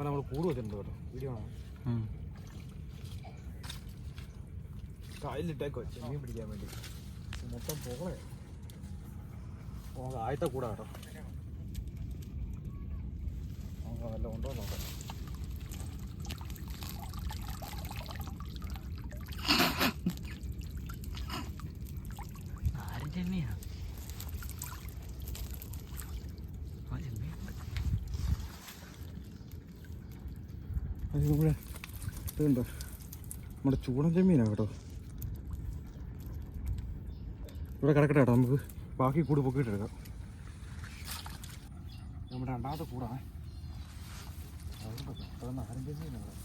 നമ്മൾ കൂട് വെച്ചിട്ടുണ്ട് കേട്ടോ, വീഡിയോ ആണ്. കായലിട്ടേക്കോ ചെമ്മീൻ പിടിക്കാൻ വേണ്ടി. മൊത്തം പോളെ ആദ്യത്തെ കൂടാ കേട്ടോ. നല്ല ഉണ്ടോ നോക്കാം. ചെമ്മീനാ അത് നമ്മുടെ ഇതുണ്ടോ, നമ്മുടെ ചൂടൻ ചെമ്മീനാണ് കേട്ടോ. ഇവിടെ കിടക്കട്ടെ കേട്ടോ, നമുക്ക് ബാക്കി കൂട് പൊക്കിയിട്ടെടുക്കാം. നമ്മുടെ രണ്ടാമത്തെ കൂടാണ്. അത് നാരൻ ചെമ്മീനാണ്.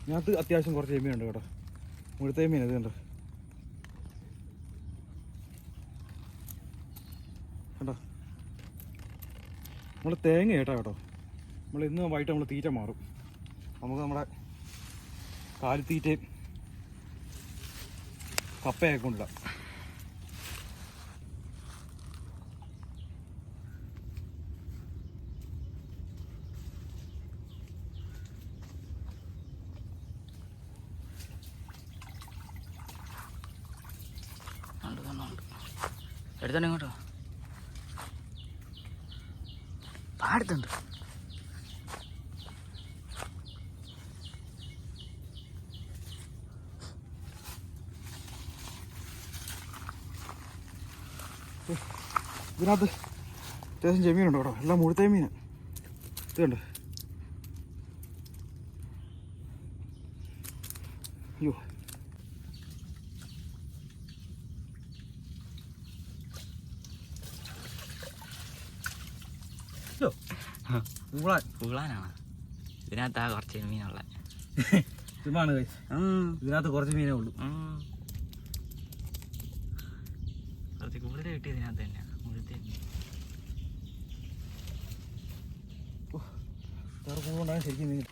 ഇതിനകത്ത് അത്യാവശ്യം കുറച്ച് ചെമ്മീനുണ്ട് കേട്ടോ. മുഴുത്ത ചെമ്മീൻ ഇത് കണ്ടോ കണ്ടോ. നമ്മൾ തേങ്ങ കേട്ടോ. നമ്മൾ ഇന്ന് വൈകിട്ട് നമ്മൾ തീറ്റ മാറും. നമുക്ക് നമ്മുടെ കാലിത്തീറ്റയും കപ്പയൊക്കെ കൊണ്ടിടാം. എടുത്തോണ്ട് ഇങ്ങോട്ടോ പാടത്തുണ്ട്. ഇതിനകത്ത് അത്യാവശ്യം ചെമ്മീനുണ്ട് കേട്ടോ, എല്ലാം മുഴുത്ത മീൻ. ഇതുണ്ട്. അയ്യോ പൂളാനാണ് ഇതിനകത്താ കുറച്ച് മീനുള്ള. ചുമ്മാണ് ഇതിനകത്ത് കുറച്ച് മീനേ ഉള്ളൂ. കുറച്ച് കൂടുതൽ കിട്ടി ഇതിനകത്ത് തന്നെ മുഴുത്ത മീൻ. വേറെ കൂടുതലുണ്ടാകും ശരിക്കും മീൻ.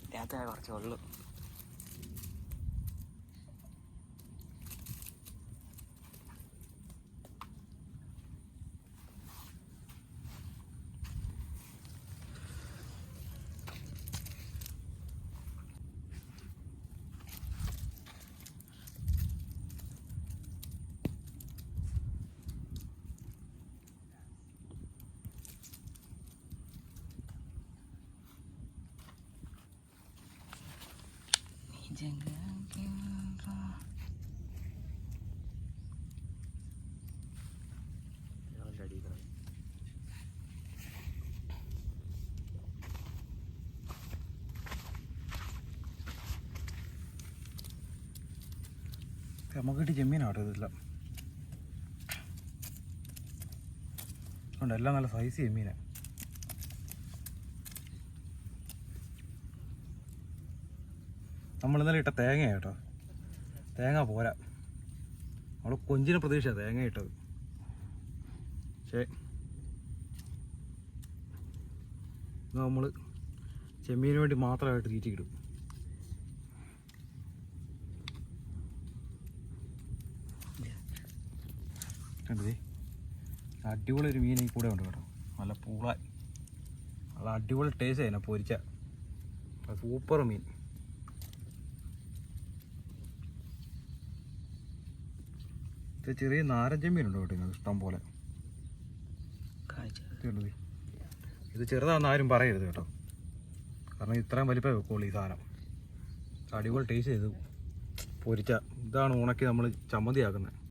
ഇതിനകത്ത് കുറച്ച് ഉള്ളു. നമുക്ക് കിട്ടി ചെമ്മീനാട്ടോ ഇതെല്ലാം. ഉണ്ട് എല്ലാം നല്ല സൈസ് ചെമ്മീനാണ്. നമ്മൾ ഇന്നലെ ഇട്ട തേങ്ങ കേട്ടോ, തേങ്ങ പോരാ. നമ്മൾ കൊഞ്ചിനെ പ്രതീക്ഷയാണ് തേങ്ങ ഇട്ടത്. പക്ഷേ നമ്മൾ ചെമ്മീന് വേണ്ടി മാത്രമായിട്ട് തീറ്റിക്കിടും. കണ്ടതേ അടിപൊളി ഒരു മീൻ ഈ കൂടെ ഉണ്ട് കേട്ടോ, നല്ല പൂളാൻ. നല്ല അടിപൊളി ടേസ്റ്റ് ആയിരുന്നു പൊരിച്ച. സൂപ്പർ മീൻ. ഇത് ചെറിയ നാരഞ്ച മീനുണ്ടോ കേട്ടോ ഇഷ്ടം പോലെ. ഇത് ചെറുതാണെന്ന് ആരും പറയരുത് കേട്ടോ, കാരണം ഇത്രയും വലിപ്പം വെക്കുള്ളൂ ഈ സാധനം. അടിപൊളി ടേസ്റ്റ് ചെയ്ത് പൊരിച്ച. ഇതാണ് ഉണക്കി നമ്മൾ ചമ്മന്തി ആക്കുന്നത്.